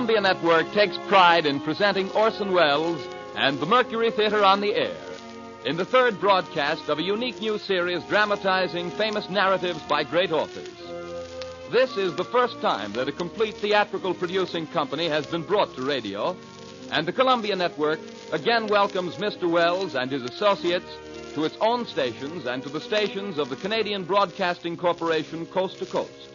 Columbia Network takes pride in presenting Orson Welles and the Mercury Theater on the air in the third broadcast of a unique new series dramatizing famous narratives by great authors. This is the first time that a complete theatrical producing company has been brought to radio, and the Columbia Network again welcomes Mr. Welles and his associates to its own stations and to the stations of the Canadian Broadcasting Corporation coast to coast.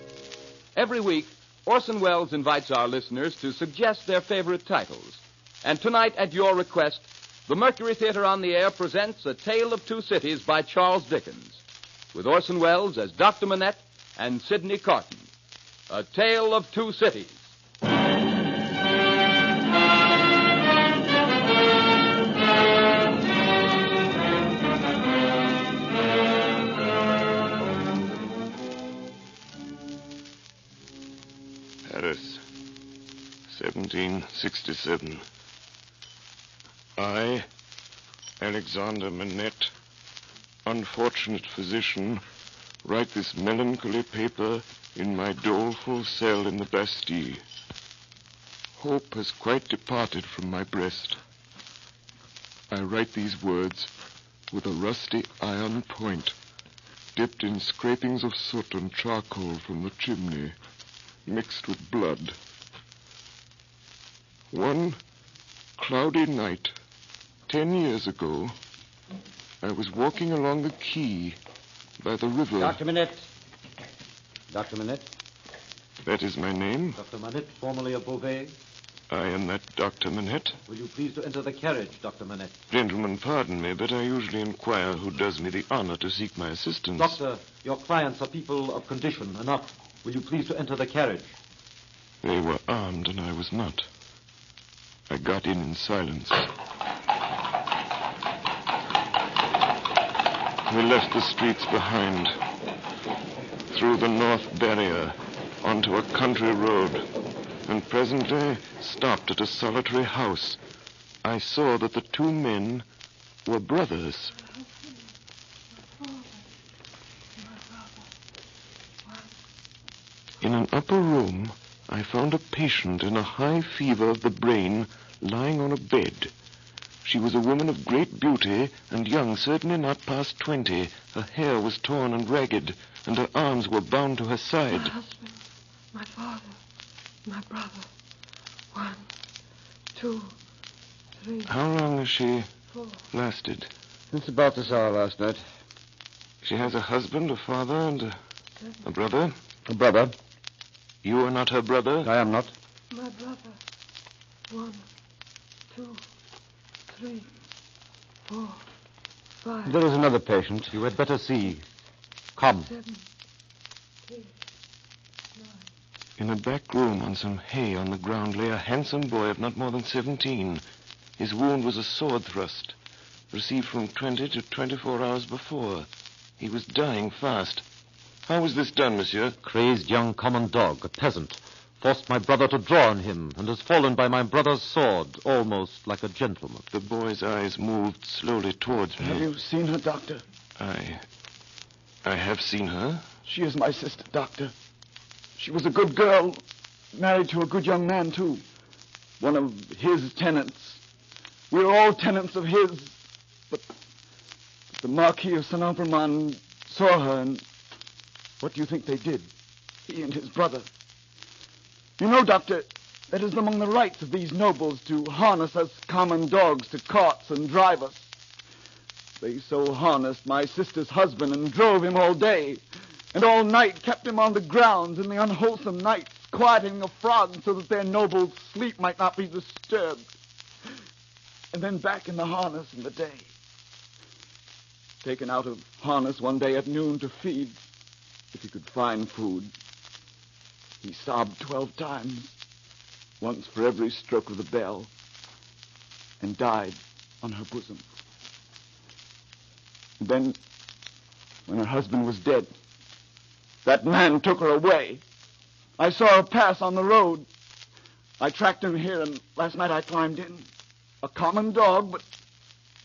Every week, Orson Welles invites our listeners to suggest their favorite titles. And tonight, at your request, the Mercury Theater on the Air presents A Tale of Two Cities by Charles Dickens, with Orson Welles as Dr. Manette and Sidney Carton. A Tale of Two Cities. Paris, 1767. I, Alexander Manette, unfortunate physician, write this melancholy paper in my doleful cell in the Bastille. Hope has quite departed from my breast. I write these words with a rusty iron point, dipped in scrapings of soot and charcoal from the chimney, mixed with blood. One cloudy night, 10 years ago, I was walking along the quay by the river. Dr. Manette. Dr. Manette. That is my name. Dr. Manette, formerly of Beauvais. I am that Dr. Manette. Will you please to enter the carriage, Dr. Manette? Gentlemen, pardon me, but I usually inquire who does me the honor to seek my assistance. Doctor, your clients are people of condition. Enough. Will you please to enter the carriage? They were armed and I was not. I got in silence. We left the streets behind, through the North Barrier, onto a country road, and presently stopped at a solitary house. I saw that the two men were brothers. In an upper room, I found a patient in a high fever of the brain lying on a bed. She was a woman of great beauty and young, certainly not past 20. Her hair was torn and ragged, and her arms were bound to her side. My husband, my father, my brother. 1, 2, 3. How long has she 4. lasted? It's about this hour last night. She has a husband, a father, and a brother. A brother. You are not her brother? I am not. My brother. 1, 2, 3, 4, 5. There is another patient. You had better see. Come. 7, 8, 9. In a back room on some hay on the ground lay a handsome boy of not more than 17. His wound was a sword thrust, received from 20 to 24 hours before. He was dying fast. How was this done, monsieur? Crazed young common dog, a peasant, forced my brother to draw on him and has fallen by my brother's sword, almost like a gentleman. The boy's eyes moved slowly towards me. Have you seen her, Doctor? I have seen her. She is my sister, Doctor. She was a good girl, married to a good young man, too. One of his tenants. We are all tenants of his. But the Marquis of Saint-Ambremont saw her, and what do you think they did? He and his brother. You know, Doctor, that is among the rights of these nobles to harness us common dogs to carts and drive us. They so harnessed my sister's husband and drove him all day, and all night kept him on the grounds in the unwholesome nights, quieting the frogs so that their nobles' sleep might not be disturbed. And then back in the harness in the day. Taken out of harness one day at noon to feed, if he could find food. He sobbed 12 times, once for every stroke of the bell, and died on her bosom. And then, when her husband was dead, that man took her away. I saw her pass on the road. I tracked him here, and last night I climbed in. A common dog, but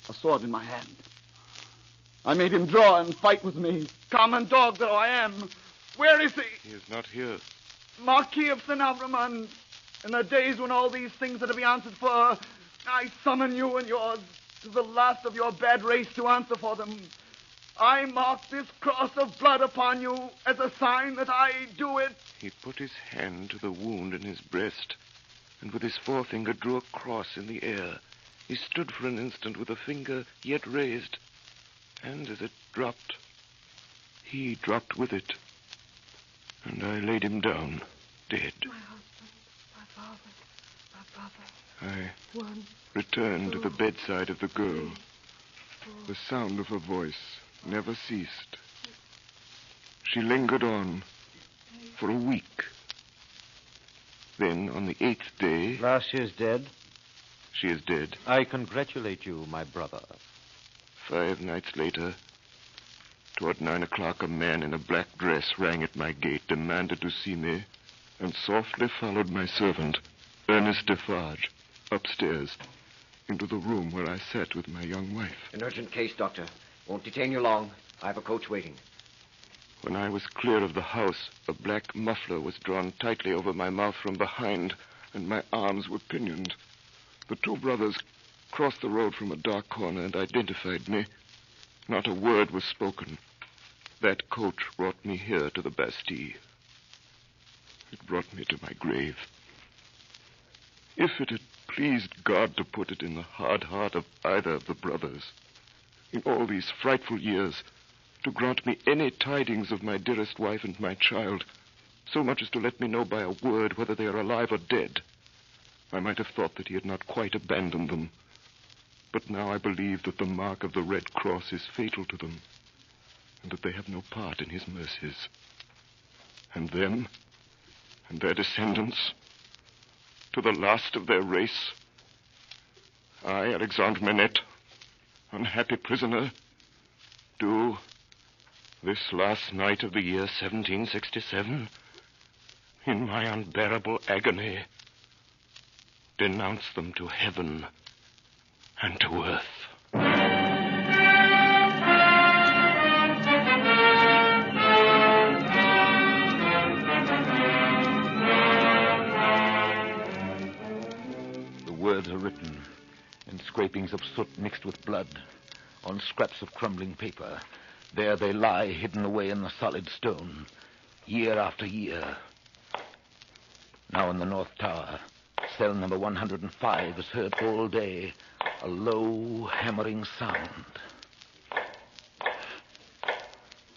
a sword in my hand. I made him draw and fight with me. Common dog though I am. Where is he? He is not here. Marquis of Saint-Ambremont, In the days when all these things are to be answered for, I summon you and yours to the last of your bad race to answer for them. I mark this cross of blood upon you as a sign that I do it. He put his hand to the wound in his breast, and with his forefinger drew a cross in the air. He stood for an instant with a finger yet raised, and as it dropped, he dropped with it, and I laid him down, dead. My husband, my father, my brother. I One, returned to two, the bedside of the girl. four. The sound of her voice never ceased. She lingered on for a week. Then, on the 8th day... Last year's dead? She is dead. I congratulate you, my brother. 5 nights later, toward 9 o'clock, a man in a black dress rang at my gate, demanded to see me, and softly followed my servant, Ernest Defarge, upstairs, into the room where I sat with my young wife. An urgent case, Doctor. Won't detain you long. I have a coach waiting. When I was clear of the house, a black muffler was drawn tightly over my mouth from behind, and my arms were pinioned. The 2 brothers crossed the road from a dark corner and identified me. Not a word was spoken. That coach brought me here to the Bastille. It brought me to my grave. If it had pleased God to put it in the hard heart of either of the brothers, in all these frightful years, to grant me any tidings of my dearest wife and my child, so much as to let me know by a word whether they are alive or dead, I might have thought that he had not quite abandoned them. But now I believe that the mark of the Red Cross is fatal to them, and that they have no part in his mercies. And them, and their descendants, to the last of their race, I, Alexandre Manette, unhappy prisoner, do, this last night of the year 1767, in my unbearable agony, denounce them to heaven and to earth. The words are written in scrapings of soot mixed with blood on scraps of crumbling paper. There they lie, hidden away in the solid stone, year after year. Now in the North Tower, cell number 105 is heard all day, a low, hammering sound.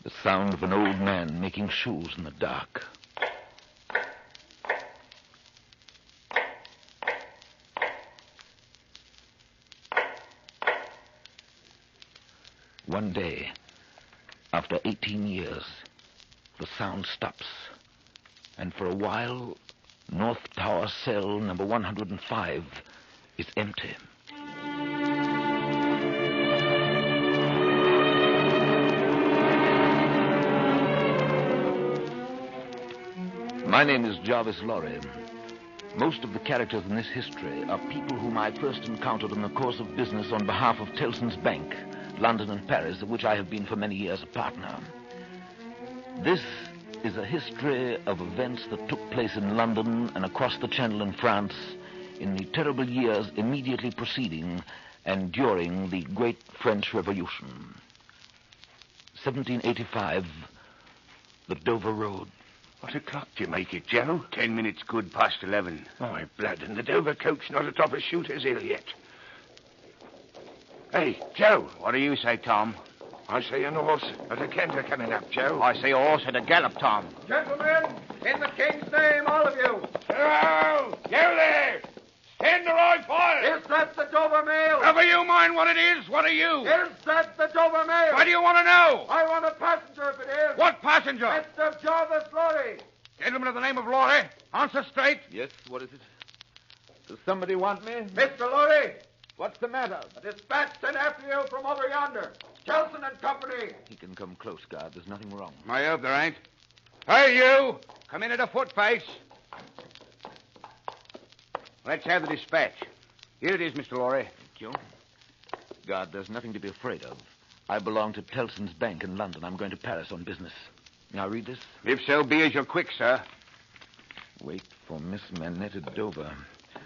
The sound of an old man making shoes in the dark. One day, after 18 years, the sound stops, and for a while, North Tower cell number 105 is empty. My name is Jarvis Lorry. Most of the characters in this history are people whom I first encountered in the course of business on behalf of Tellson's Bank, London and Paris, of which I have been for many years a partner. This is a history of events that took place in London and across the Channel in France in the terrible years immediately preceding and during the Great French Revolution. 1785, the Dover Road. What o'clock do you make it, Joe? 10 minutes good past 11. My blood, and the Dover coach not atop a shooter's hill yet. Hey, Joe. What do you say, Tom? I see an horse at a canter coming up, Joe. I see a horse at a gallop, Tom. Gentlemen, in the king's name, all of you. Hello! You there! Stand the right fire! Is that the Dover mail? Never you mind what it is. What are you? Is that the Dover mail? What do you want to know? I want a passenger if it is. What passenger? Mr. Jarvis Lorry. Gentleman of the name of Lorry. Answer straight. Yes, what is it? Does somebody want me? Mr. Lorry, What's the matter? a dispatch sent after you from over yonder. Kelson and Company. He can come close, guard. There's nothing wrong. I hope there ain't. Hey, you! Come in at a footface. Let's have the dispatch. Here it is, Mr. Lorry. Thank you. Guard, there's nothing to be afraid of. I belong to Tellson's Bank in London. I'm going to Paris on business. Now read this. If so be as you're quick, sir. Wait For Miss Manette at Dover.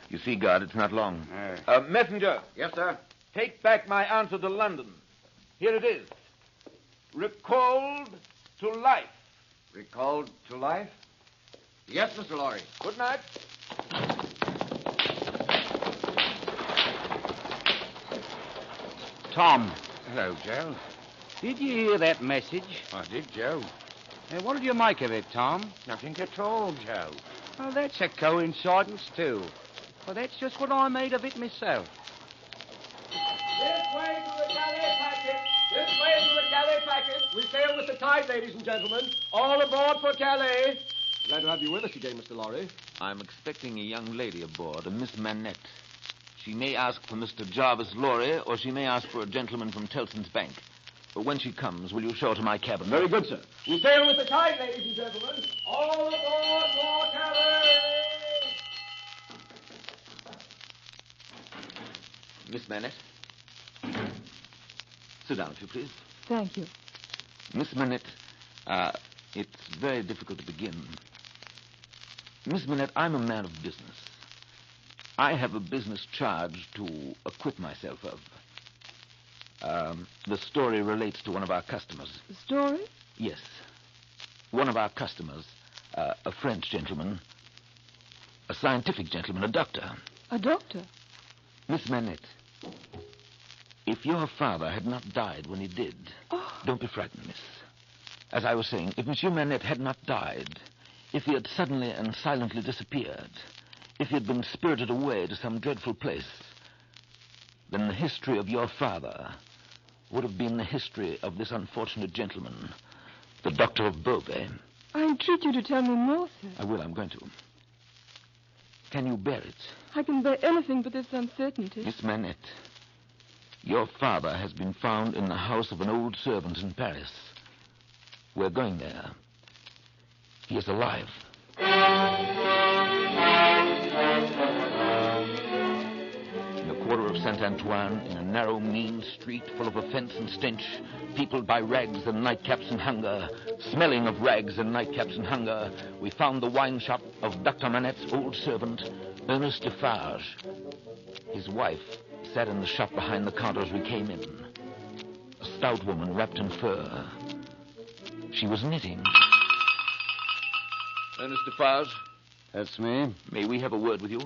You see, guard, it's not long. Messenger. Yes, sir. Take back my answer to London. Here it is. Recalled to life. Recalled to life? Yes, Mr. Lorry. Good night. Tom, Hello, Joe. did you hear that message? I did, Joe. What did you make of it, Tom? Nothing at all, Joe. Well, that's a coincidence, too. Well, that's just what I made of it myself. This way to the Calais packet. This way to the Calais packet. We sail with the tide, ladies and gentlemen. All aboard for Calais. Glad to have you with us again, Mr. Lorry. I'm expecting a young lady aboard, a Miss Manette. She may ask for Mr. Jarvis Lorry, or she may ask for a gentleman from Tellson's Bank. But when she comes, will you show her to my cabin? Very good, sir. We sail with the tide, ladies and gentlemen. All aboard for Calais. Miss Manette. Sit down, if you please. Thank you. Miss Manette, it's very difficult to begin. Miss Manette, I'm a man of business. I have a business charge to acquit myself of. The story relates to one of our customers. The story? Yes. One of our customers, a French gentleman, a scientific gentleman, a doctor. A doctor? Miss Manette, if your father had not died when he did, don't be frightened, miss. As I was saying, if Monsieur Manette had not died, if he had suddenly and silently disappeared, if he had been spirited away to some dreadful place, then the history of your father would have been the history of this unfortunate gentleman, the doctor of Beauvais. I entreat you to tell me more, sir. I will, I'm going to. Can you bear it? I can bear anything but this uncertainty. Miss Manette, your father has been found in the house of an old servant in Paris. We're going there. He is alive. In the quarter of Saint-Antoine, in a narrow, mean street full of offense and stench, peopled by rags and nightcaps and hunger, smelling of rags and nightcaps and hunger, we found the wine shop of Dr. Manette's old servant, Ernest Defarge. His wife sat in the shop behind the counter as we came in. A stout woman wrapped in fur. She was knitting. Ernest Defarge, That's me. may we have a word with you?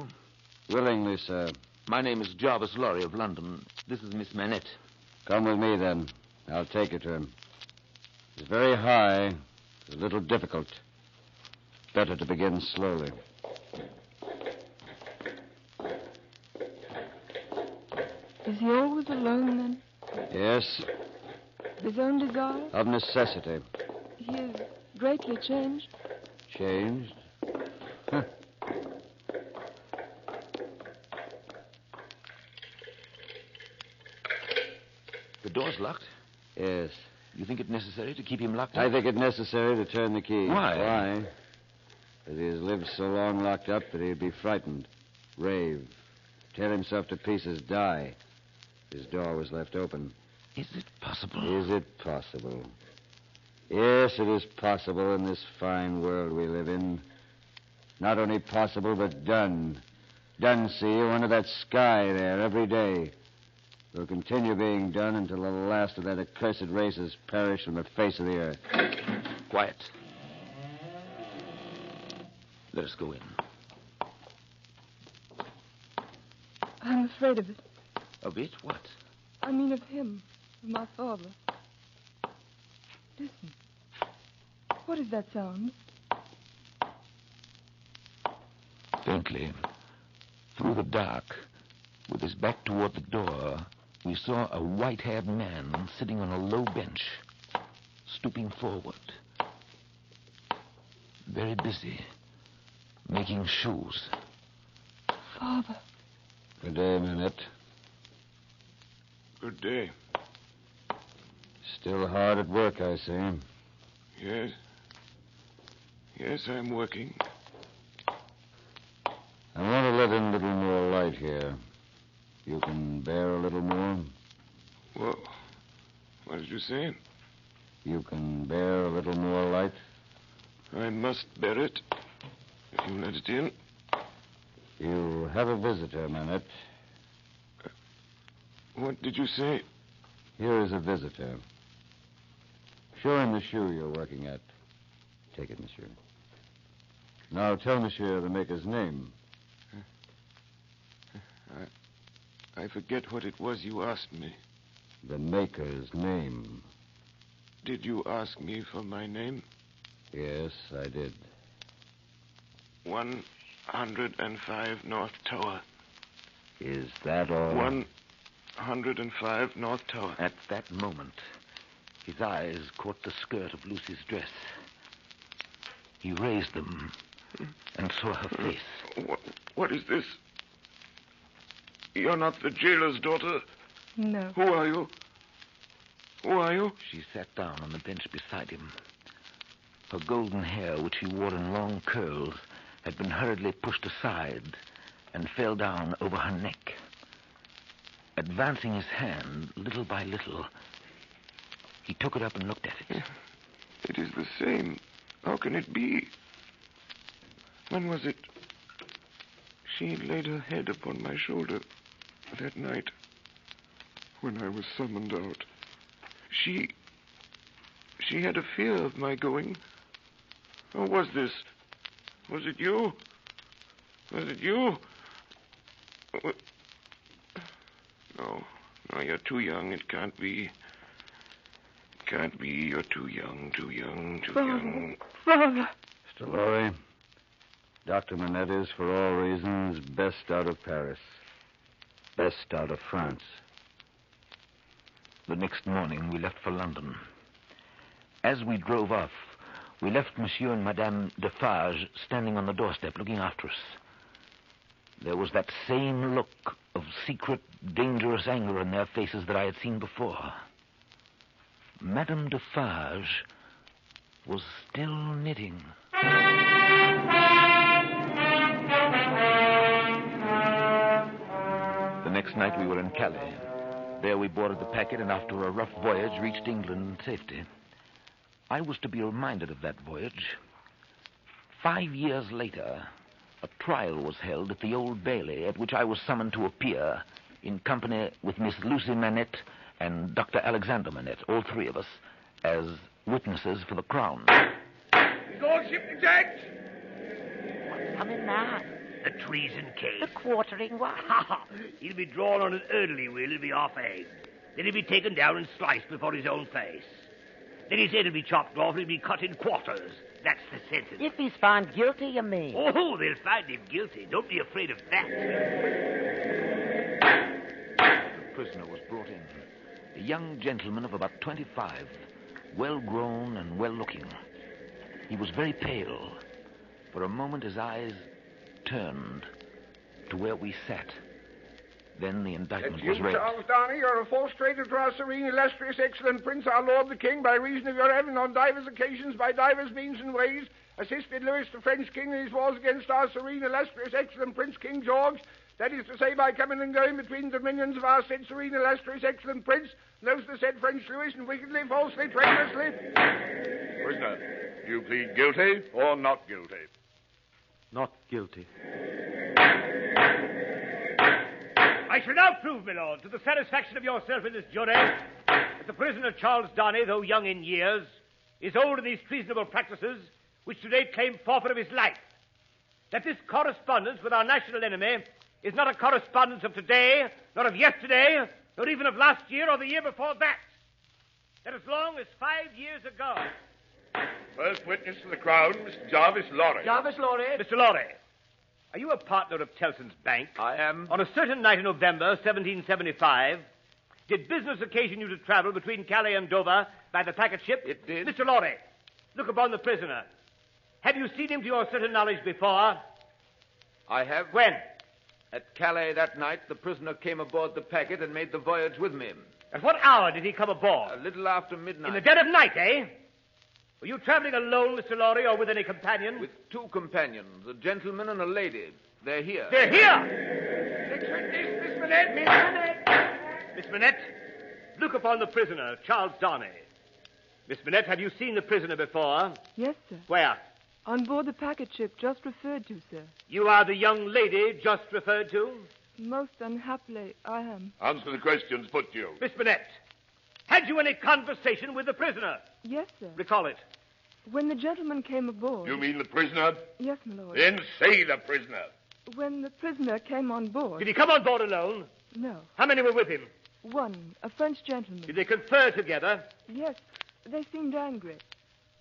Willingly, sir. My name is Jarvis Lorry of London. This is Miss Manette. Come with me, then. I'll take you to him. It's very high. It's a little difficult. Better to begin slowly. Is he always alone, then? Yes, Of his own desire? of necessity. He is greatly changed. Changed? Huh. The door's locked. Yes. You think it necessary to keep him locked up? I think it necessary to turn the key. Why? Why? Because he has lived so long locked up that he'd be frightened, rave, tear himself to pieces, die. His door was left open. Is it possible? Is it possible? Yes, it is possible in this fine world we live in. Not only possible, but done. Done, see you, under that sky there every day. Will continue being done until the last of that accursed race has perished from the face of the earth. Quiet. Let us go in. I'm afraid of it. Of it? What? I mean of him, of my father. Listen. What is that sound? Faintly, through the dark, with his back toward the door, we saw a white-haired man sitting on a low bench, stooping forward. Very busy, making shoes. Father. Good day, Manette. Good day. Still hard at work, I see. Yes. Yes, I'm working. I want to let in a little more light here. You can bear a little more? Well, what did you say? You can bear a little more light? I must bear it. If you let it in. You have a visitor, Manette. What did you say? Here is a visitor. Show him the shoe you're working at. Take it, monsieur. Now tell monsieur the maker's name. I forget what it was you asked me. The maker's name. Did you ask me for my name? Yes, I did. 105 North Tower. Is that all? 105 North Tower. At that moment, his eyes caught the skirt of Lucy's dress. He raised them and saw her face. What is this? You're not the jailer's daughter. No. Who are you? Who are you? She sat down on the bench beside him. Her golden hair, which she wore in long curls, had been hurriedly pushed aside and fell down over her neck. Advancing his hand, little by little, he took it up and looked at it. It is the same. How can it be? When was it? She laid her head upon my shoulder that night when I was summoned out. She had a fear of my going. Or was this? Was it you? Was it you? No, you're too young. It can't be. It can't be. You're too young, too young. Father. Mr. Lorry, Dr. Manette is, for all reasons, best out of Paris. Best out of France. The next morning, we left for London. As we drove off, we left Monsieur and Madame Defarge standing on the doorstep looking after us. There was that same look of secret, dangerous anger in their faces that I had seen before. Madame Defarge was still knitting. The next night we were in Calais. There we boarded the packet and after a rough voyage reached England in safety. I was to be reminded of that voyage. 5 years later, a trial was held at the Old Bailey at which I was summoned to appear in company with Miss Lucy Manette and Dr. Alexander Manette, all three of us, as witnesses for the Crown. Is all ship exact? What's coming now? A treason case. The quartering one. He'll be drawn on an early will. He'll be half-egged. Then he'll be taken down and sliced before his own face. Then his head will be chopped off and he'll be cut in quarters. That's the sentence. If he's found guilty, you mean? Oh, they'll find him guilty. Don't be afraid of that. The prisoner was brought in. A young gentleman of about 25, well-grown and well-looking. He was very pale. For a moment, his eyes turned to where we sat. Then the indictment was read. Charles Darnay, you're a false traitor to our serene, illustrious, excellent Prince, our Lord the King, by reason of your having on divers occasions, by divers means and ways, assisted Louis the French King in his wars against our serene, illustrious, excellent Prince, King George. That is to say, by coming and going between the dominions of our said serene, illustrious, excellent Prince, and those the said French Louis, and wickedly, falsely, traitorously. Prisoner, do you plead guilty or not guilty? Not guilty. I shall now prove, my lord, to the satisfaction of yourself in this jury, that the prisoner Charles Darnay, though young in years, is old in these treasonable practices which today claim forfeit of his life. That this correspondence with our national enemy is not a correspondence of today, nor of yesterday, nor even of last year or the year before that. That as long as 5 years ago... First witness for the Crown, Mr. Jarvis Lorry. Jarvis Lorry. Mr. Lorry, are you a partner of Tellson's Bank? I am. On a certain night in November, 1775, did business occasion you to travel between Calais and Dover by the packet ship? It did. Mr. Lorry, look upon the prisoner. Have you seen him to your certain knowledge before? I have. When? At Calais that night, the prisoner came aboard the packet and made the voyage with me. At what hour did he come aboard? A little after midnight. In the dead of night, eh? Were you traveling alone, Mr. Lorry, or with any companion? With two companions, a gentleman and a lady. They're here. They're here! Next witness, Miss Manette. Miss Manette. Miss Manette, look upon the prisoner, Charles Darnay. Miss Manette, have you seen the prisoner before? Yes, sir. Where? On board the packet ship just referred to, sir. You are the young lady just referred to? Most unhappily, I am. Answer the questions put to you. Miss Burnett, had you any conversation with the prisoner? Yes, sir. Recall it. When the gentleman came aboard... You mean the prisoner? Yes, my lord. Then say the prisoner. When the prisoner came on board... Did he come on board alone? No. How many were with him? One, a French gentleman. Did they confer together? Yes, they seemed angry.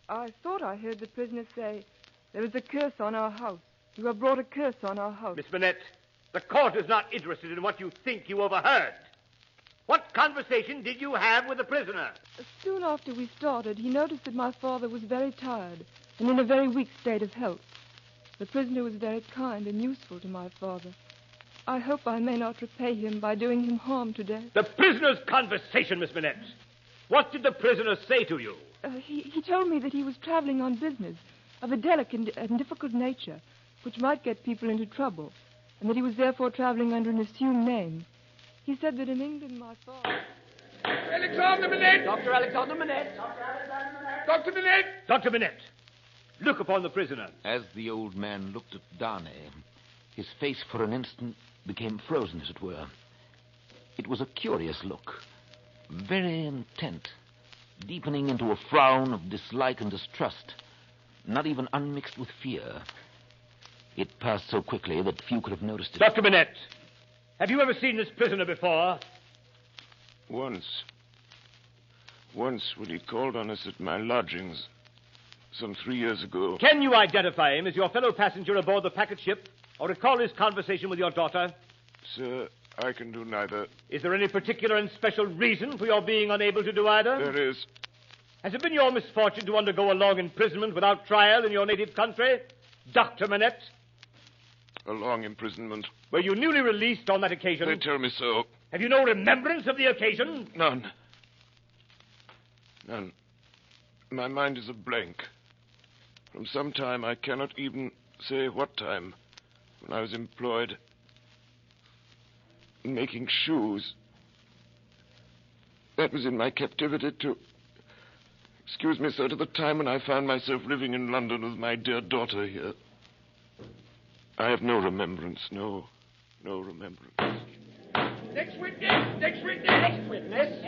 I thought I heard the prisoner say, there is a curse on our house. You have brought a curse on our house. Miss Burnett, the court is not interested in what you think you overheard. What conversation did you have with the prisoner? Soon after we started, he noticed that my father was very tired and in a very weak state of health. The prisoner was very kind and useful to my father. I hope I may not repay him by doing him harm today. The prisoner's conversation, Miss Burnett. What did the prisoner say to you? He told me that he was traveling on business of a delicate and difficult nature, which might get people into trouble, and that he was therefore traveling under an assumed name. He said that in England, my father... Alexander Manette! Dr. Alexander Manette! Dr. Manette! Dr. Manette, look upon the prisoner. As the old man looked at Darnay, his face for an instant became frozen, as it were. It was a curious look, very intent, deepening into a frown of dislike and distrust, not even unmixed with fear. It passed so quickly that few could have noticed it. Dr. Manette, have you ever seen this prisoner before? Once when he called on us at my lodgings some 3 years ago. Can you identify him as your fellow passenger aboard the packet ship, or recall his conversation with your daughter? Sir, I can do neither. Is there any particular and special reason for your being unable to do either? There is. Has it been your misfortune to undergo a long imprisonment without trial in your native country, Dr. Manette? A long imprisonment. Were you newly released on that occasion? They tell me so. Have you no remembrance of the occasion? None. My mind is a blank. From some time, I cannot even say what time, when I was employed in making shoes. That was in my captivity to... Excuse me, sir, to the time when I found myself living in London with my dear daughter here. I have no remembrance, no remembrance. Next witness! Next witness! Next witness!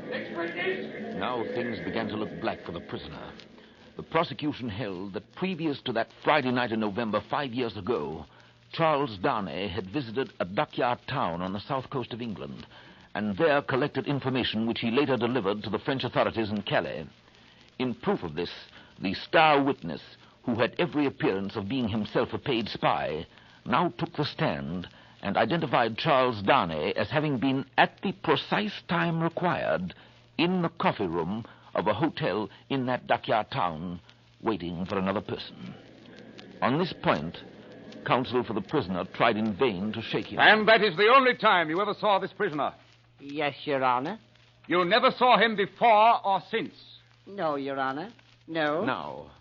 Next witness! Now things began to look black for the prisoner. The prosecution held that previous to that Friday night in November 5 years ago, Charles Darnay had visited a dockyard town on the south coast of England, and there collected information which he later delivered to the French authorities in Calais. In proof of this, the star witness, who had every appearance of being himself a paid spy, now took the stand and identified Charles Darnay as having been at the precise time required in the coffee room of a hotel in that dockyard town, waiting for another person. On this point, counsel for the prisoner tried in vain to shake him. And that is the only time you ever saw this prisoner? Yes, Your Honor. You never saw him before or since? No, Your Honor. No. Now,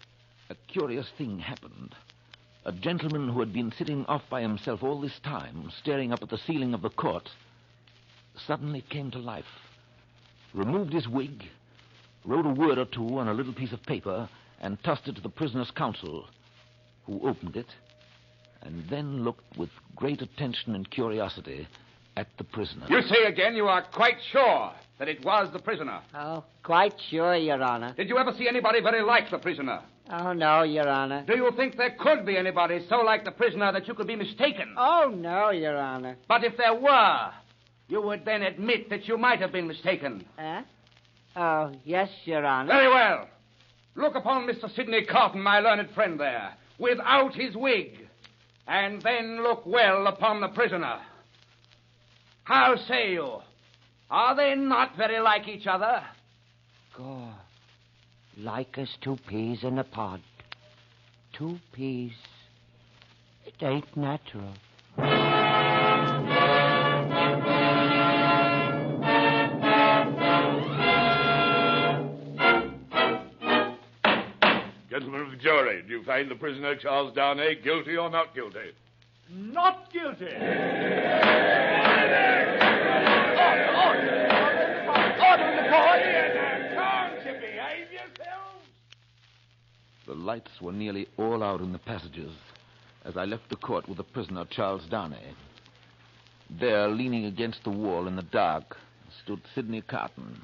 a curious thing happened. A gentleman who had been sitting off by himself all this time, staring up at the ceiling of the court, suddenly came to life, removed his wig, wrote a word or two on a little piece of paper, and tossed it to the prisoner's counsel, who opened it, and then looked with great attention and curiosity at the prisoner. You say again you are quite sure that it was the prisoner? Oh, quite sure, Your Honor. Did you ever see anybody very like the prisoner? Oh, no, Your Honor. Do you think there could be anybody so like the prisoner that you could be mistaken? Oh, no, Your Honor. But if there were, you would then admit that you might have been mistaken. Huh? Oh, yes, Your Honor. Very well. Look upon Mr. Sidney Carton, my learned friend there, without his wig, and then look well upon the prisoner. How say you? Are they not very like each other? God, like as two peas in a pod. Two peas. It ain't natural. Gentlemen of the jury, do you find the prisoner, Charles Darnay, guilty or not guilty? Not guilty. Order in the court! Can't you behave yourselves? The lights were nearly all out in the passages as I left the court with the prisoner, Charles Darnay. There, leaning against the wall in the dark, stood Sidney Carton.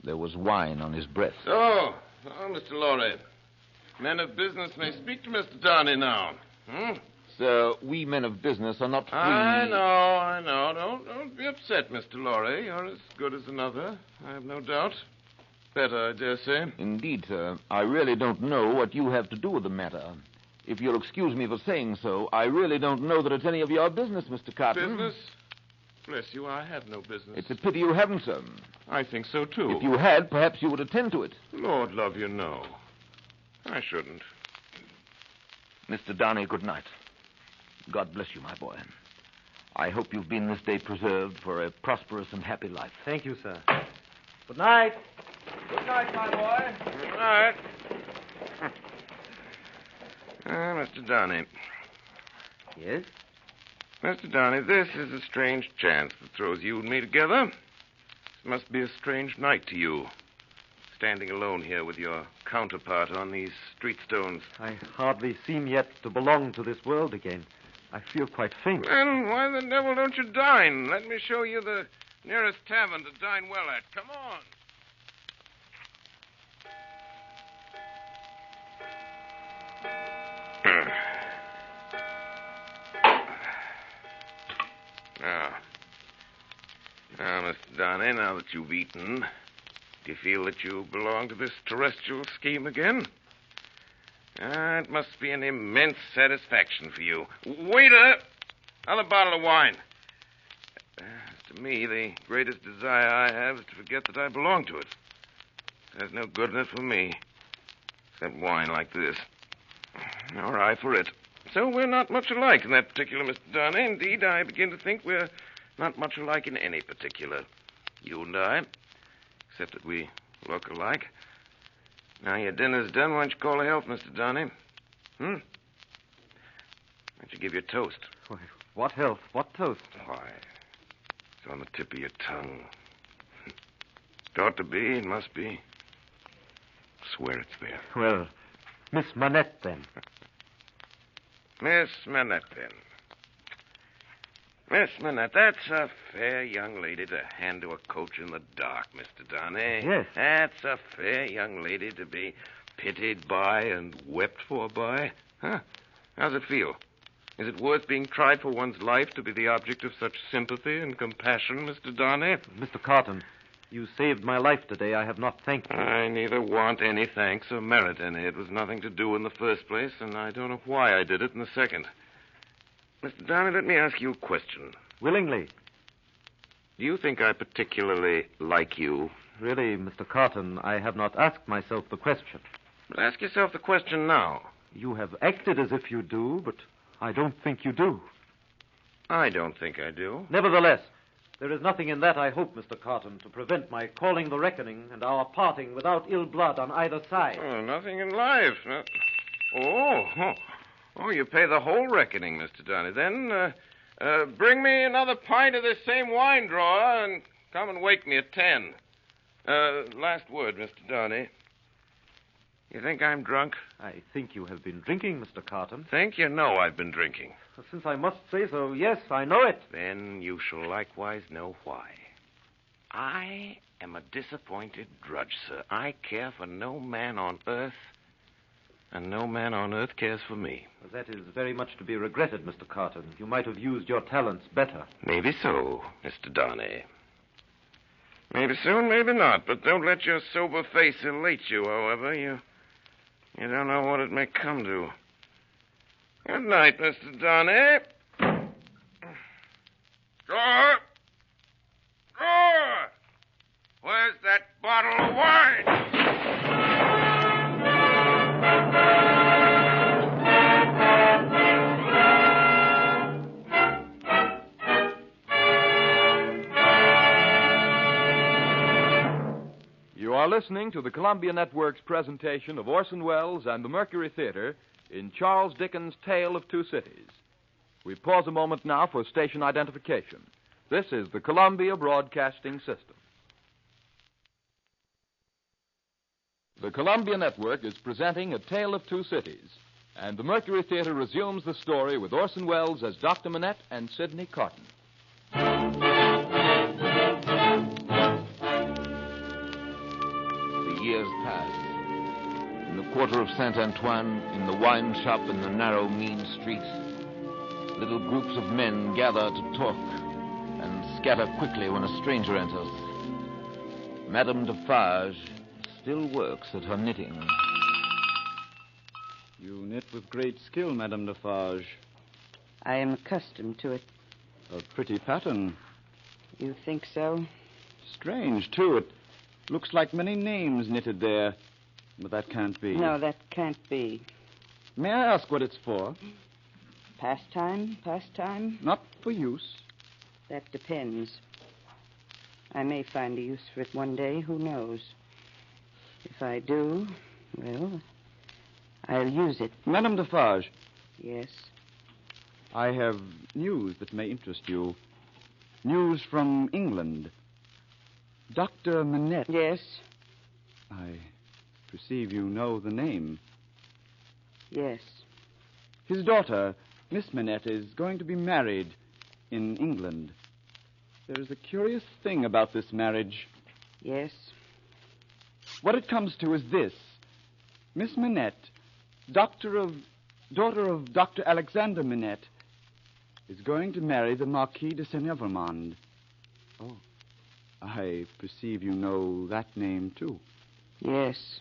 There was wine on his breath. So, Mr. Lorry, men of business may speak to Mr. Darnay now. Sir, we men of business are not free. I know. Don't be upset, Mr. Lorry. You're as good as another, I have no doubt. Better, I dare say. Indeed, sir. I really don't know what you have to do with the matter. If you'll excuse me for saying so, I really don't know that it's any of your business, Mr. Carton. Business? Bless you, I have no business. It's a pity you haven't, sir. I think so, too. If you had, perhaps you would attend to it. Lord love you, no. I shouldn't. Mr. Darnay, good night. God bless you, my boy. I hope you've been this day preserved for a prosperous and happy life. Thank you, sir. Good night. Good night, my boy. Good night. Mr. Darnay. Yes? Mr. Darnay, this is a strange chance that throws you and me together. This must be a strange night to you, standing alone here with your counterpart on these street stones. I hardly seem yet to belong to this world again. I feel quite faint. Then why the devil don't you dine? Let me show you the nearest tavern to dine well at. Come on. Now, Mr. Darnay, now that you've eaten, do you feel that you belong to this terrestrial scheme again? It must be an immense satisfaction for you. Waiter, another bottle of wine. To me, the greatest desire I have is to forget that I belong to it. There's no good in it for me, except wine like this. All right, for it. So we're not much alike in that particular, Mr. Darnay. Indeed, I begin to think we're not much alike in any particular. You and I, except that we look alike. Now your dinner's done, why don't you call a health, Mr. Darnay? Why don't you give your toast? Why, what health? What toast? Why, it's on the tip of your tongue. It ought to be, it must be. Swear it's there. Well, Miss Manette, then. Miss Manette, then. Miss Manette, that's a fair young lady to hand to a coach in the dark, Mr. Darnay. Yes. That's a fair young lady to be pitied by and wept for by. Huh? How's it feel? Is it worth being tried for one's life to be the object of such sympathy and compassion, Mr. Darnay? Mr. Carton, you saved my life today. I have not thanked you. I neither want any thanks or merit any. It was nothing to do in the first place, and I don't know why I did it in the second. Mr. Darnay, let me ask you a question. Willingly. Do you think I particularly like you? Really, Mr. Carton, I have not asked myself the question. But ask yourself the question now. You have acted as if you do, but I don't think you do. I don't think I do. Nevertheless, there is nothing in that, I hope, Mr. Carton, to prevent my calling the reckoning and our parting without ill blood on either side. Oh, nothing in life. Oh, you pay the whole reckoning, Mr. Darnay. Then, bring me another pint of this same wine drawer and come and wake me at 10. Last word, Mr. Darnay. You think I'm drunk? I think you have been drinking, Mr. Carton. Think you know I've been drinking? Since I must say so, yes, I know it. Then you shall likewise know why. I am a disappointed drudge, sir. I care for no man on earth, and no man on earth cares for me. Well, that is very much to be regretted, Mr. Carton. You might have used your talents better. Maybe so, Mr. Darnay. Maybe so, maybe not. But don't let your sober face elate you, however. You don't know what it may come to. Good night, Mr. Darnay. Drawer! Drawer! Where's that bottle of wine? You are listening to the Columbia Network's presentation of Orson Welles and the Mercury Theater in Charles Dickens' Tale of Two Cities. We pause a moment now for station identification. This is the Columbia Broadcasting System. The Columbia Network is presenting A Tale of Two Cities, and the Mercury Theater resumes the story with Orson Welles as Dr. Manette and Sidney Carton. The years pass. In the quarter of Saint Antoine, in the wine shop in the narrow, mean street, little groups of men gather to talk and scatter quickly when a stranger enters. Madame Defarge still works at her knitting. You knit with great skill, Madame Defarge. I am accustomed to it. A pretty pattern. You think so? Strange, too. It looks like many names knitted there. But that can't be. No, that can't be. May I ask what it's for? Pastime? Not for use. That depends. I may find a use for it one day, who knows? If I do, well, I'll use it. Madame Defarge. Yes? I have news that may interest you. News from England. Dr. Manette. Yes? I perceive you know the name. Yes. His daughter, Miss Manette, is going to be married in England. There is a curious thing about this marriage. Yes? What it comes to is this. Miss Manette, daughter of Dr. Alexander Manette, is going to marry the Marquis de Saint-Evremond. Oh. I perceive you know that name, too. Yes.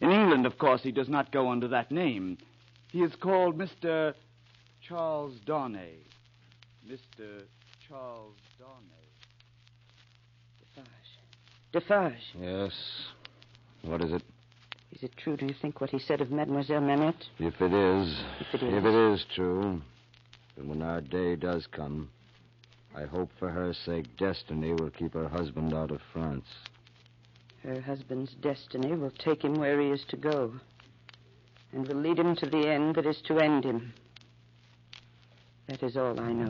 In England, of course, he does not go under that name. He is called Mr. Charles Darnay. Mr. Charles Darnay. Defarge. Yes. What is it? Is it true, do you think, what he said of Mademoiselle Manette? If it is. If it is true, then when our day does come, I hope for her sake destiny will keep her husband out of France. Her husband's destiny will take him where he is to go, and will lead him to the end that is to end him. That is all I know.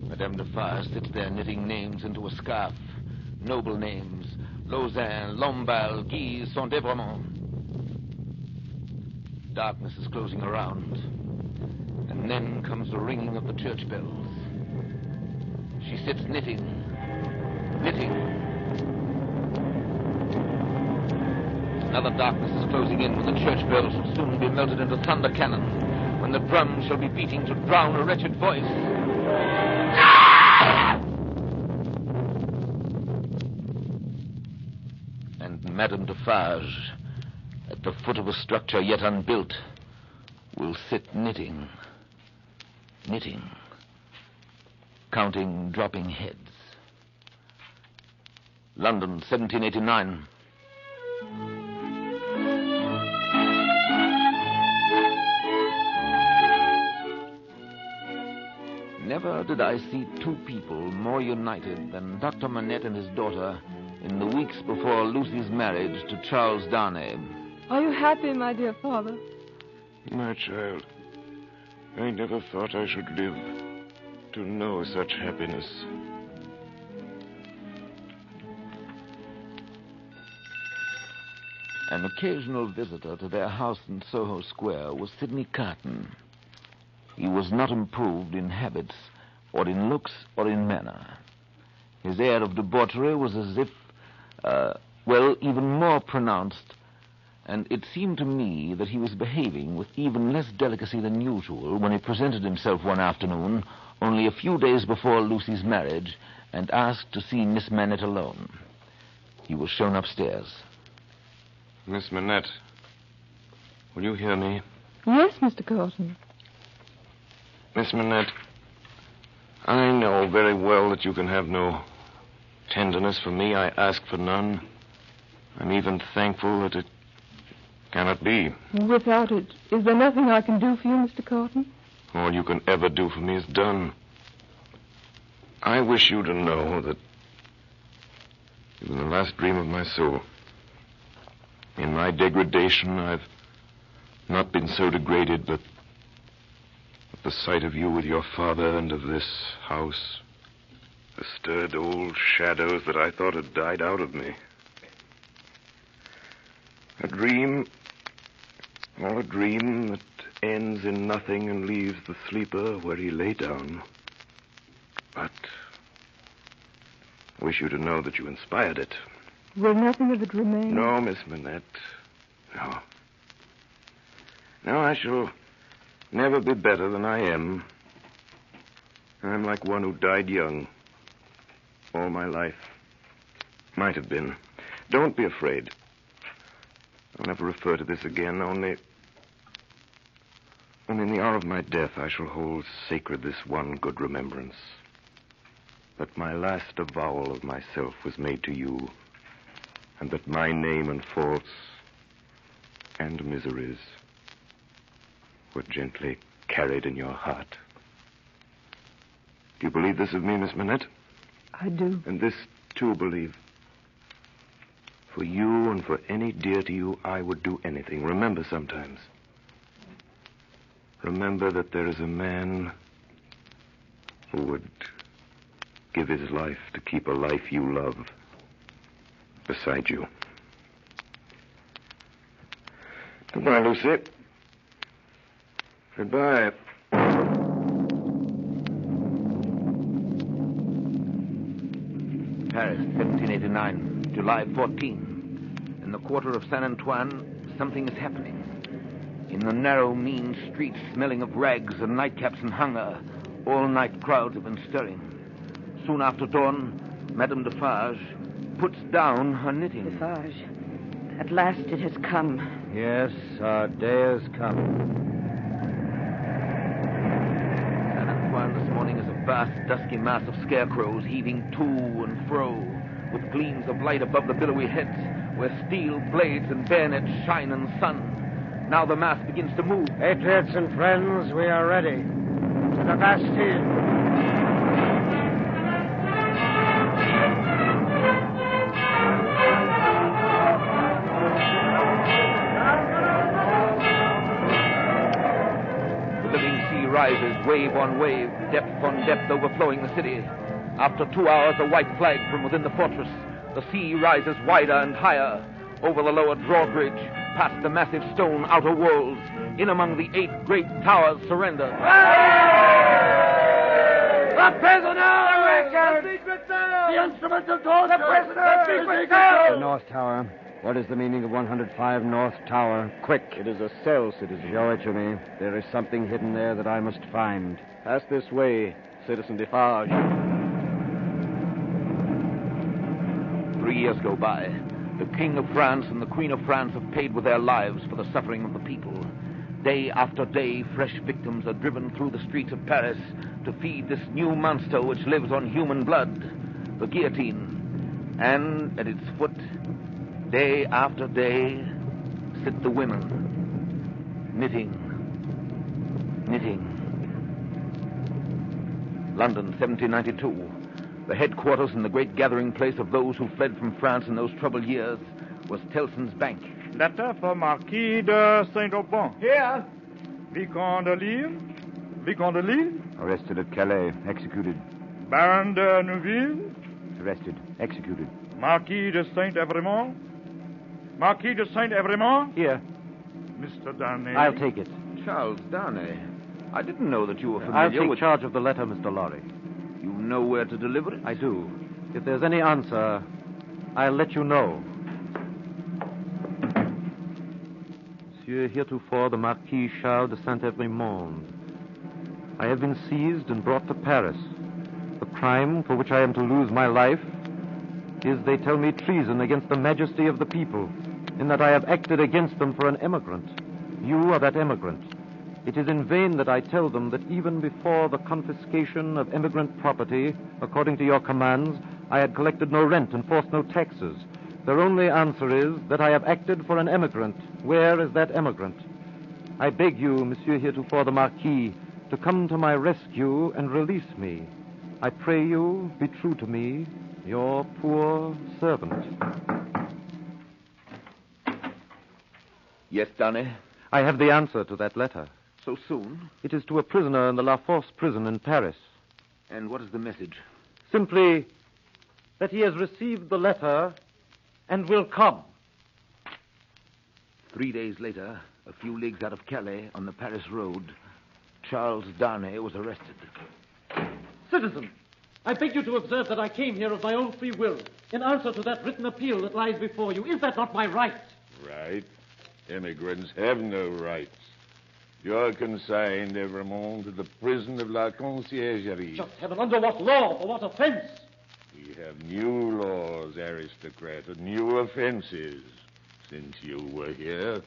Madame Defarge sits there knitting names into a scarf. Noble names. Lausanne, Lamballe, Guise, Saint-Evremond. Darkness is closing around. And then comes the ringing of the church bells. She sits knitting. Another darkness is closing in when the church bells will soon be melted into thunder cannon, when the drums shall be beating to drown a wretched voice. And Madame Defarge, at the foot of a structure yet unbuilt, will sit knitting, counting dropping heads. London, 1789. Never did I see two people more united than Dr. Manette and his daughter in the weeks before Lucy's marriage to Charles Darnay. Are you happy, my dear father? My child, I never thought I should live to know such happiness. An occasional visitor to their house in Soho Square was Sidney Carton. He was not improved in habits, or in looks, or in manner. His air of debauchery was as if, even more pronounced, and it seemed to me that he was behaving with even less delicacy than usual when he presented himself one afternoon, only a few days before Lucy's marriage, and asked to see Miss Manette alone. He was shown upstairs. Miss Manette, will you hear me? Yes, Mr. Carton. Miss Manette, I know very well that you can have no tenderness for me. I ask for none. I'm even thankful that it cannot be. Without it, is there nothing I can do for you, Mr. Carton? All you can ever do for me is done. I wish you to know that in the last dream of my soul, in my degradation, I've not been so degraded, but at the sight of you with your father and of this house, The stirred old shadows that I thought had died out of me. A dream, all a dream that ends in nothing and leaves the sleeper where he lay down. But I wish you to know that you inspired it. Will nothing of it remain? No, Miss Manette. No. No, I shall never be better than I am. I'm like one who died young. All my life. Might have been. Don't be afraid. I'll never refer to this again, only in the hour of my death I shall hold sacred this one good remembrance. That my last avowal of myself was made to you, and that my name and faults and miseries were gently carried in your heart. Do you believe this of me, Miss Manette? I do. And this, too, believe. For you and for any dear to you, I would do anything. Remember sometimes. Remember that there is a man who would give his life to keep a life you love beside you. Goodbye, Lucy. Goodbye. Paris, 1789, July 14. In the quarter of Saint Antoine, something is happening. In the narrow, mean streets, smelling of rags and nightcaps and hunger, all-night crowds have been stirring. Soon after dawn, Madame Defarge puts down her knitting. Defarge, at last it has come. Yes, our day has come. Saint Antoine this morning is a vast, dusky mass of scarecrows heaving to and fro, with gleams of light above the billowy heads, where steel blades and bayonets shine in the sun. Now the mass begins to move. Patriots and friends, we are ready. To the Bastille. Rises wave on wave, depth on depth, overflowing the city. After 2 hours, a white flag from within the fortress. The sea rises wider and higher, over the lower drawbridge, past the massive stone outer walls, in among the 8 great towers surrender. The prisoner! The instruments of torture! The prisoner! The North Tower. What is the meaning of 105 North Tower? Quick. It is a cell, citizen. Show it to me. There is something hidden there that I must find. Pass this way, Citizen Defarge. 3 years go by. The King of France and the Queen of France have paid with their lives for the suffering of the people. Day after day, fresh victims are driven through the streets of Paris to feed this new monster which lives on human blood, the guillotine. And at its foot, day after day, sit the women, knitting. London, 1792. The headquarters and the great gathering place of those who fled from France in those troubled years was Tellson's Bank. Letter for Marquis de Saint-Aubin. Here. Vicomte de Lille. Vicomte de Lille. Arrested at Calais. Executed. Baron de Neuville. Arrested. Executed. Marquis de Saint-Evremont. Marquis de Saint-Evremont. Here. Mr. Darnay. I'll take it. Charles Darnay. I didn't know that you were familiar I'll take with... charge of the letter, Mr. Lorry. You know where to deliver it? I do. If there's any answer, I'll let you know. Monsieur, heretofore the Marquis Charles de Saint-Evremond. I have been seized and brought to Paris. The crime for which I am to lose my life is, they tell me, treason against the majesty of the people, in that I have acted against them for an emigrant. You are that emigrant. It is in vain that I tell them that even before the confiscation of emigrant property, according to your commands, I had collected no rent and forced no taxes. Their only answer is that I have acted for an emigrant. Where is that emigrant? I beg you, Monsieur heretofore the Marquis, to come to my rescue and release me. I pray you, be true to me, your poor servant. Yes, Darnay? I have the answer to that letter. So soon? It is to a prisoner in the La Force prison in Paris. And what is the message? Simply that he has received the letter and will come. 3 days later, a few leagues out of Calais, on the Paris road, Charles Darnay was arrested. Citizen, I beg you to observe that I came here of my own free will, in answer to that written appeal that lies before you. Is that not my right? Right? Immigrants have no rights. You're consigned, Evremont, to the prison of La Conciergerie. Just heaven, under what law? For what offense? We have new laws, aristocrat, and new offenses since you were here.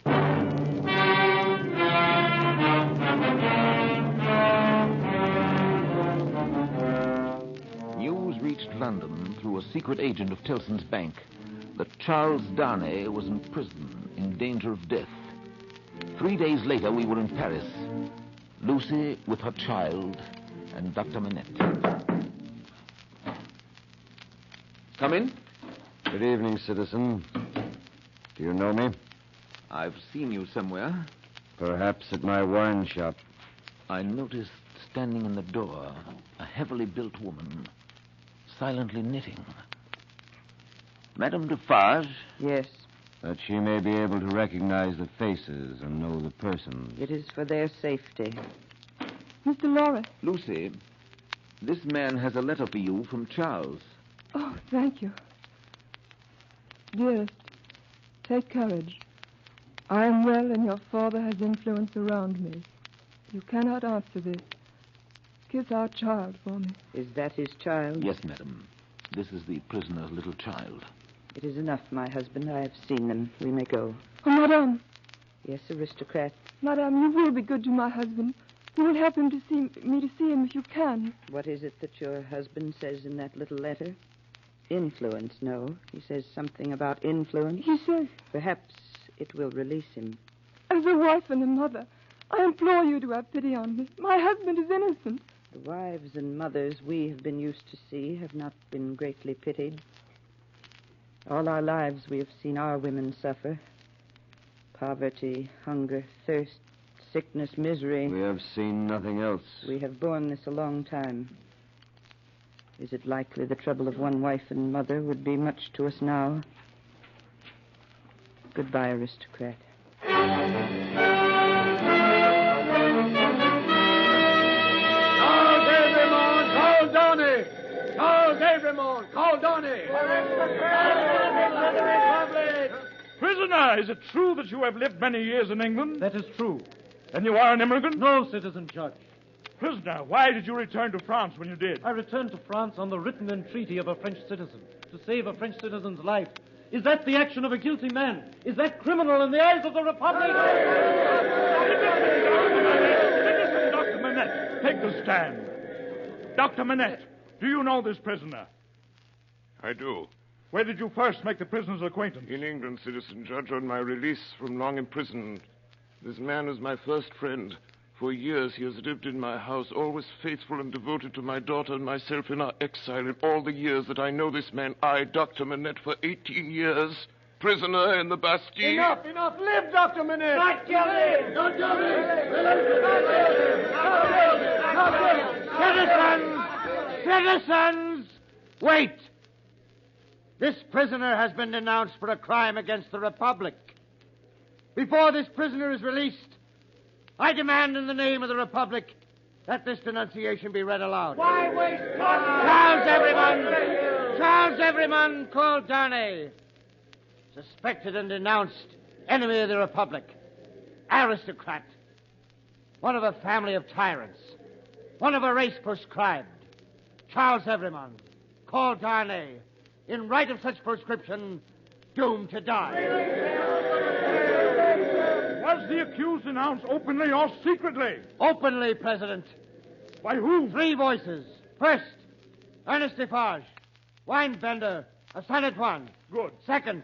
News reached London through a secret agent of Tellson's bank that Charles Darnay was in prison in danger of death. 3 days later, we were in Paris. Lucy with her child and Dr. Manette. Come in. Good evening, citizen. Do you know me? I've seen you somewhere. Perhaps at my wine shop. I noticed standing in the door a heavily built woman, silently knitting. Madame Defarge? Yes. That she may be able to recognize the faces and know the persons. It is for their safety. Mr. Lorry. Lucy, this man has a letter for you from Charles. Oh, thank you. Dearest, take courage. I am well, and your father has influence around me. You cannot answer this. Kiss our child for me. Is that his child? Yes, madam. This is the prisoner's little child. It is enough, my husband. I have seen them. We may go. Oh, Madame. Yes, aristocrat. Madame, you will be good to my husband. You will help him to see me to see him if you can. What is it that your husband says in that little letter? Influence, no. He says something about influence. He says... Perhaps it will release him. As a wife and a mother, I implore you to have pity on me. My husband is innocent. The wives and mothers we have been used to see have not been greatly pitied. All our lives we have seen our women suffer. Poverty, hunger, thirst, sickness, misery. We have seen nothing else. We have borne this a long time. Is it likely the trouble of one wife and mother would be much to us now? Goodbye, aristocrat. Charles Evremont, call Donny! Charles Evremont, call Donny! Prisoner, is it true that you have lived many years in England? That is true. And you are an immigrant? No, citizen judge. Prisoner, why did you return to France when you did? I returned to France on the written entreaty of a French citizen to save a French citizen's life. Is that the action of a guilty man? Is that criminal in the eyes of the Republic? Citizen Dr. Manette, take the stand. Dr. Manette, do you know this prisoner? I do. Where did you first make the prisoner's acquaintance? In England, citizen judge, on my release from long imprisonment. This man is my first friend. For years he has lived in my house, always faithful and devoted to my daughter and myself in our exile. In all the years that I know this man, I, Dr. Manette, for 18 years, prisoner in the Bastille. Enough. Live, Dr. Manette. Not kill him. Don't kill him. Citizens! Wait! This prisoner has been denounced for a crime against the Republic. Before this prisoner is released, I demand in the name of the Republic that this denunciation be read aloud. Why waste Charles Everyman called Darnay. Suspected and denounced enemy of the Republic. Aristocrat. One of a family of tyrants. One of a race proscribed. Charles Everyman called Darnay. In right of such proscription, doomed to die. Was the accused denounced openly or secretly? Openly, President. By whom? 3 voices. First, Ernest Defarge, wine vendor of Saint Antoine. Good. Second,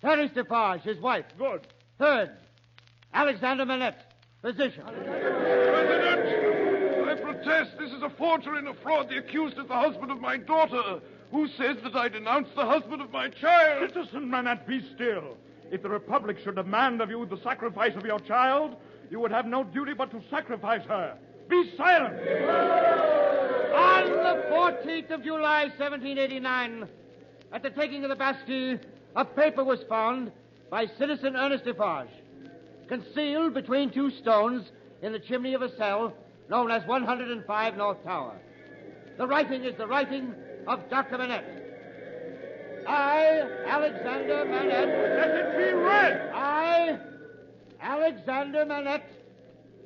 Thérèse Defarge, his wife. Good. Third, Alexander Manette, physician. President, I protest this is a forgery and a fraud. The accused is the husband of my daughter, who says that I denounced the husband of my child. Citizen Manette, be still. If the Republic should demand of you the sacrifice of your child, you would have no duty but to sacrifice her. Be silent! On the 14th of July, 1789, at the taking of the Bastille, a paper was found by Citizen Ernest Defarge, concealed between two stones in the chimney of a cell known as 105 North Tower. The writing is the writing of Dr. Manette. I, Alexander Manette. Let it be read! I, Alexander Manette,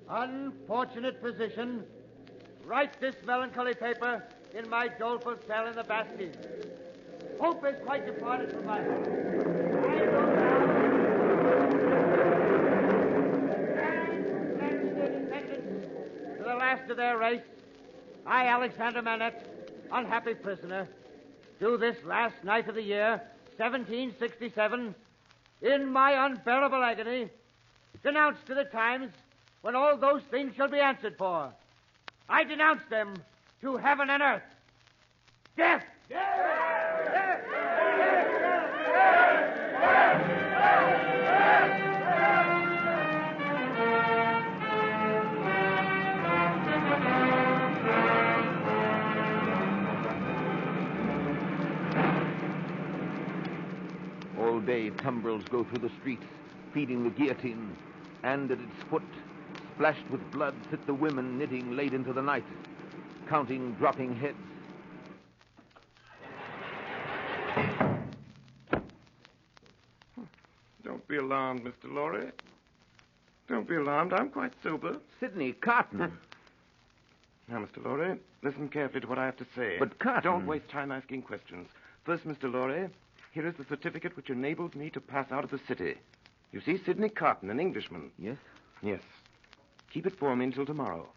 unfortunate physician, write this melancholy paper in my doleful cell in the Bastille. Hope is quite departed from my heart. I go down to the last of their race. I, Alexander Manette, unhappy prisoner, do this last night of the year, 1767, in my unbearable agony, denounce to the times when all those things shall be answered for. I denounce them to heaven and earth. Death! All day, tumbrils go through the streets, feeding the guillotine, and at its foot, splashed with blood, sit the women knitting late into the night, counting dropping heads. Don't be alarmed, Mr. Lorry. Don't be alarmed. I'm quite sober. Sidney Carton. Now, Mr. Lorry, listen carefully to what I have to say. But Carton... Don't waste time asking questions. First, Mr. Lorry, here is the certificate which enables me to pass out of the city. You see, Sidney Carton, an Englishman. Yes? Yes. Keep it for me until tomorrow.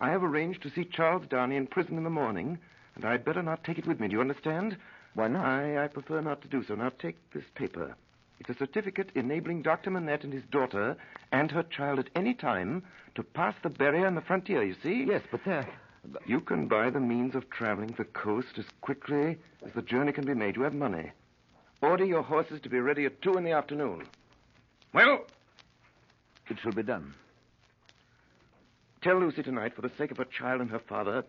I have arranged to see Charles Darnay in prison in the morning, and I'd better not take it with me. Do you understand? Why not? I prefer not to do so. Now, take this paper. It's a certificate enabling Dr. Manette and his daughter and her child at any time to pass the barrier on the frontier, you see? Yes, but you can buy the means of traveling the coast as quickly as the journey can be made. You have money. Order your horses to be ready at 2 in the afternoon. Well? It shall be done. Tell Lucy tonight, for the sake of her child and her father,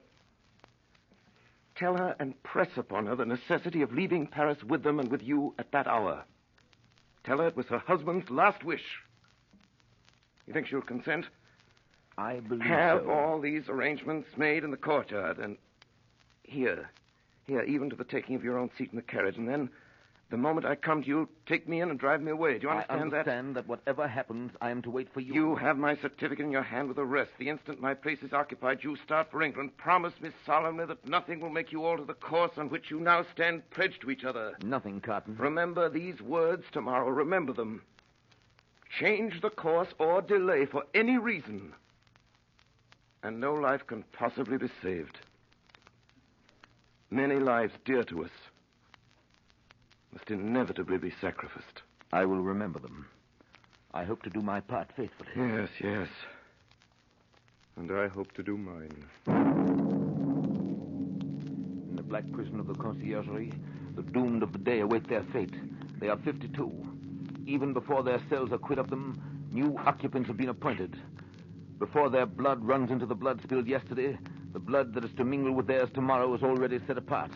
tell her and press upon her the necessity of leaving Paris with them and with you at that hour. Tell her it was her husband's last wish. You think she'll consent? I believe Have so. all these arrangements made in the courtyard, and here, even to the taking of your own seat in the carriage, and then, the moment I come to you, take me in and drive me away. Do you understand that? I understand that whatever happens, I am to wait for you. You have my certificate in your hand with the rest. The instant my place is occupied, you start for England. Promise me solemnly that nothing will make you alter the course on which you now stand pledged to each other. Nothing, Carton. Remember these words tomorrow. Remember them. Change the course or delay for any reason, and no life can possibly be saved. Many lives dear to us must inevitably be sacrificed. I will remember them. I hope to do my part faithfully. Yes, yes. And I hope to do mine. In the black prison of the Conciergerie, the doomed of the day await their fate. They are 52. Even before their cells are quit of them, new occupants have been appointed. Before their blood runs into the blood spilled yesterday, the blood that is to mingle with theirs tomorrow is already set apart.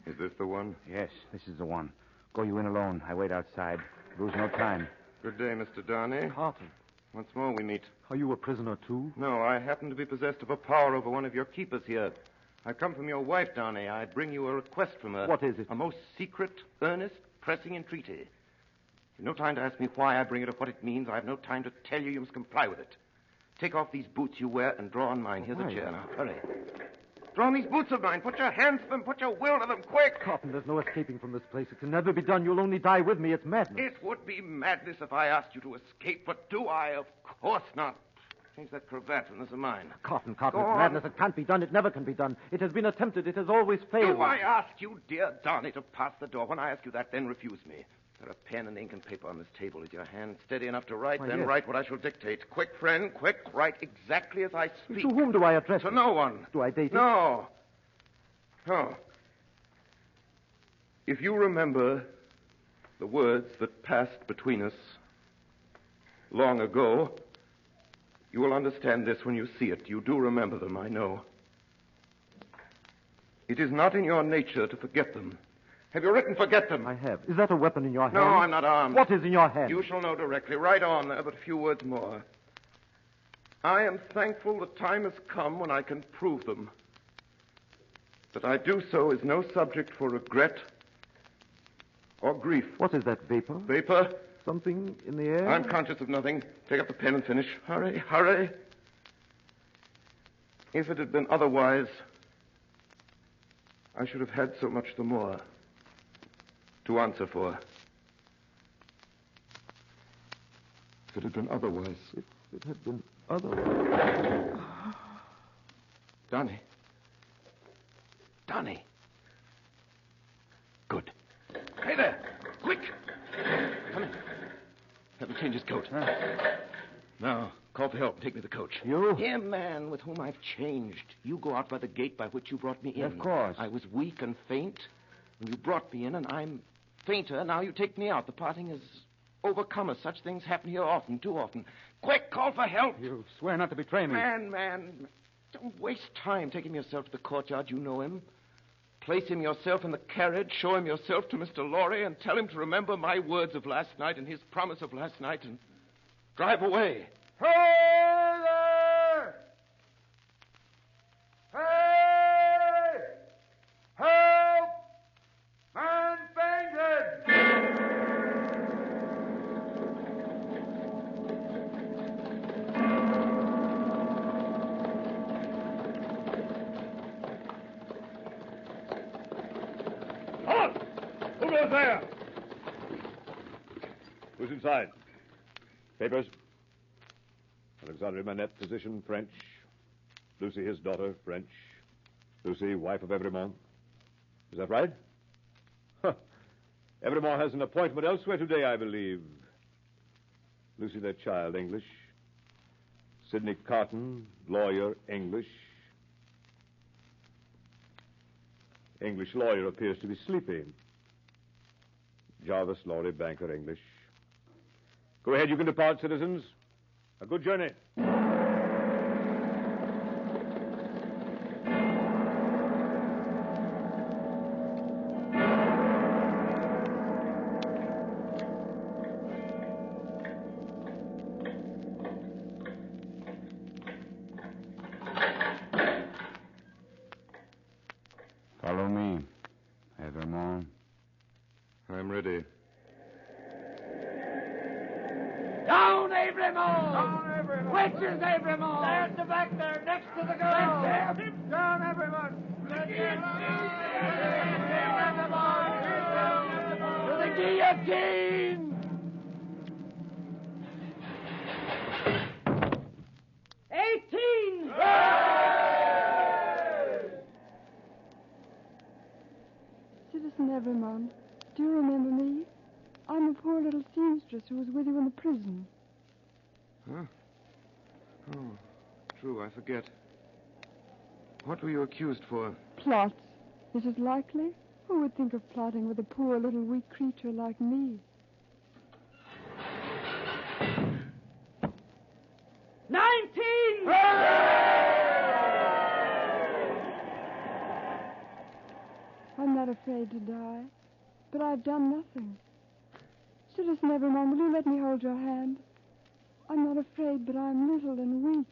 Is this the one? Yes, this is the one. Go you in alone. I wait outside. Lose no time. Good day, Mr. Darnay. Carton. Once more we meet. Are you a prisoner, too? No, I happen to be possessed of a power over one of your keepers here. I come from your wife, Darnay. I bring you a request from her. What is it? A most secret, earnest, pressing entreaty. You've no time to ask me why I bring it or what it means. I have no time to tell you. You must comply with it. Take off these boots you wear and draw on mine. Here's a chair. Now, hurry. Draw on these boots of mine. Put your hands to them. Put your will to them. Quick! Carton, there's no escaping from this place. It can never be done. You'll only die with me. It's madness. It would be madness if I asked you to escape, but do I? Of course not. Change that cravat from this of mine. Carton, Go it's on. madness. It can't be done. It never can be done. It has been attempted. It has always failed. Do I ask you, dear Darnay, to pass the door? When I ask you that, then refuse me. There are pen and ink and paper on this table. Is your hand steady enough to write? Why, Then yes. write what I shall dictate. Quick, friend, quick. Write exactly as I speak. To whom do I address To it? no one. Do I date it? No. No. If you remember the words that passed between us long ago. You will understand this when you see it. You do remember them, I know. It is not in your nature to forget them. Have you written forget them? I have. Is that a weapon in your hand? No, I'm not armed. What is in your hand? You shall know directly. Right on there, but a few words more. I am thankful the time has come when I can prove them. That I do so is no subject for regret or grief. What is that vapor? Vapor? Something in the air? I'm conscious of nothing. Take up the pen and finish. Hurry, hurry. If it had been otherwise, I should have had so much the more to answer for. If it had been otherwise. If it had been otherwise. Donnie. Donnie. Good. Hey there. Quick. Come in. Have him change his coat. Now, call for help. Take me to the coach. You? Him, man, with whom I've changed. You go out by the gate by which you brought me in. Of course. I was weak and faint, and you brought me in, and I'm fainter. Now you take me out. The parting has overcome us. Such things happen here often, too often. Quick, call for help. You swear not to betray me. Man, don't waste time. Take him yourself to the courtyard. You know him. Place him yourself in the carriage. Show him yourself to Mr. Lorry and tell him to remember my words of last night and his promise of last night and drive away. Hey there! Hey! Help! Man fainted! Halt! Who goes there? Who's inside? Papers? Alexandre Manette, physician, French. Lucy, his daughter, French. Lucy, wife of Evremont. Is that right? Huh. Evremont has an appointment elsewhere today, I believe. Lucy, their child, English. Sidney Carton, lawyer, English. English lawyer appears to be sleeping. Jarvis Lorry, banker, English. Go ahead, you can depart, citizens. A good journey. Follow me, Evremont. I'm ready. Down, Evremont! Down, Evremont! Which is Evremont? There at the back there, next to the girl. Let's him. Down, Evremont! Let's him. To the guillotine! Citizen Evremont, do you remember me? I'm the poor little seamstress who was with you in the prison. Huh? Oh, true, I forget. What were you accused for? Plots. Is it likely? Who would think of plotting with a poor little weak creature like me? 19! I'm not afraid to die, but I've done nothing. Citizen Evremont, will you let me hold your hand? I'm not afraid, but I'm little and weak.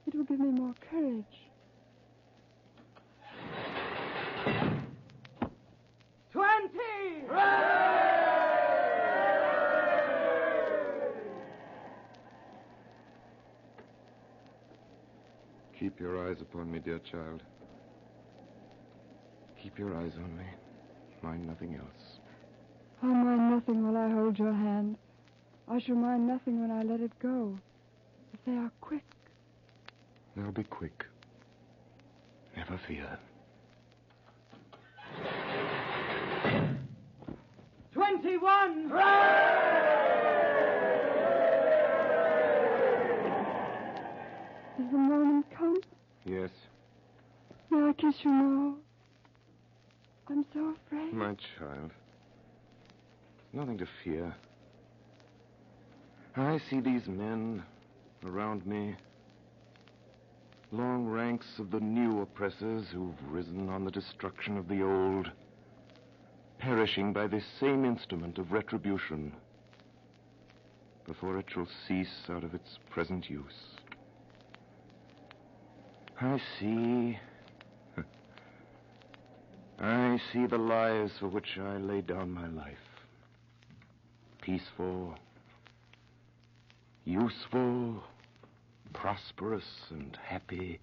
It will give me more courage. Keep your eyes upon me, dear child. Keep your eyes on me. Mind nothing else. I'll mind nothing while I hold your hand. I shall mind nothing when I let it go. If they are quick. They'll be quick. Never fear. 21! Is the moment come? Yes, May I kiss you now? I'm so afraid. my child. Nothing to fear. I see these men around me, long ranks of the new oppressors who've risen on the destruction of the old, perishing by this same instrument of retribution before it shall cease out of its present use. I see the lives for which I laid down my life. Peaceful, useful, prosperous, and happy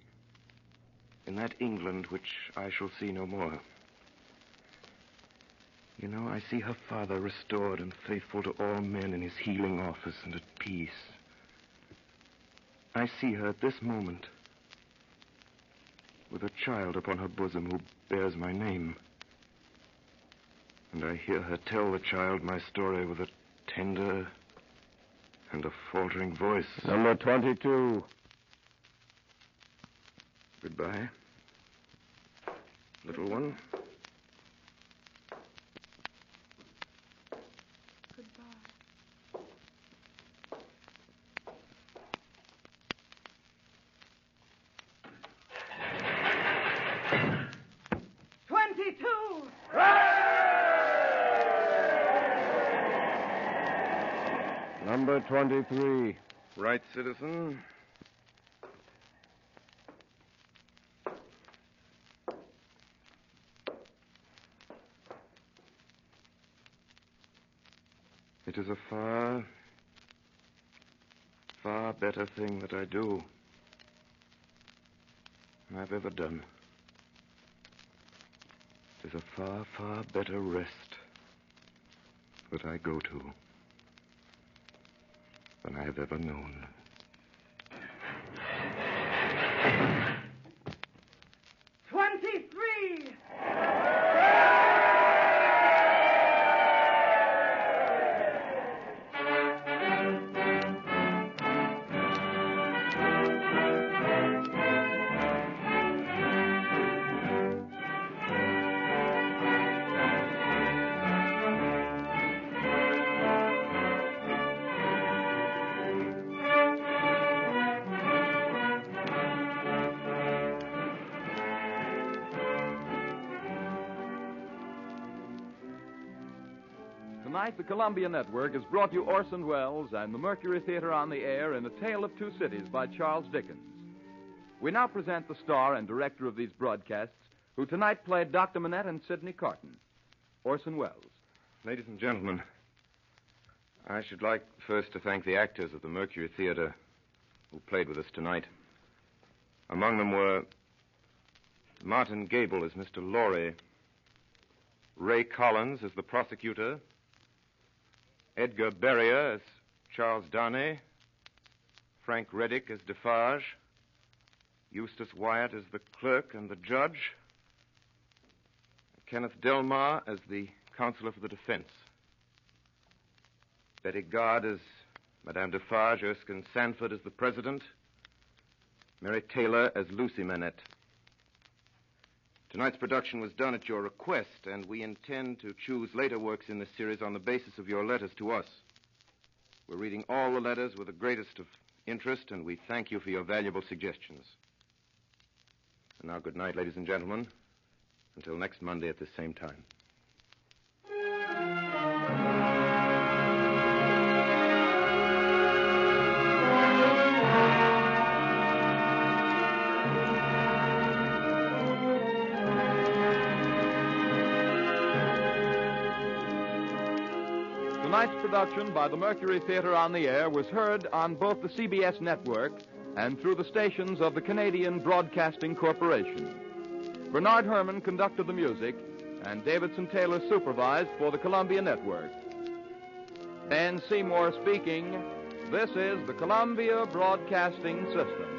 in that England which I shall see no more. You know, I see her father restored and faithful to all men in his healing office and at peace. I see her at this moment with a child upon her bosom who bears my name. And I hear her tell the child my story with a tender and a faltering voice. Number 22. Goodbye, little one. Goodbye. 22! Number 23. Right, citizen. It is a far, far better thing that I do than I've ever done. It is a far, far better rest that I go to than I have ever known. Tonight, the Columbia Network has brought you Orson Welles and the Mercury Theater on the Air in A Tale of Two Cities by Charles Dickens. We now present the star and director of these broadcasts, who tonight played Dr. Manette and Sidney Carton, Orson Welles. Ladies and gentlemen, I should like first to thank the actors of the Mercury Theater who played with us tonight. Among them were Martin Gable as Mr. Laurie, Ray Collins as the prosecutor, Edgar Berrier as Charles Darnay, Frank Reddick as Defarge, Eustace Wyatt as the clerk and the judge, Kenneth Delmar as the counselor for the defense, Betty Gard as Madame Defarge, Erskine Sanford as the president, Mary Taylor as Lucy Manette. Tonight's production was done at your request, and we intend to choose later works in this series on the basis of your letters to us. We're reading all the letters with the greatest of interest, and we thank you for your valuable suggestions. And now, good night, ladies and gentlemen. Until next Monday at this same time. Tonight's production by the Mercury Theater on the Air was heard on both the CBS network and through the stations of the Canadian Broadcasting Corporation. Bernard Herrmann conducted the music, and Davidson Taylor supervised for the Columbia Network. Ben Seymour speaking. This is the Columbia Broadcasting System.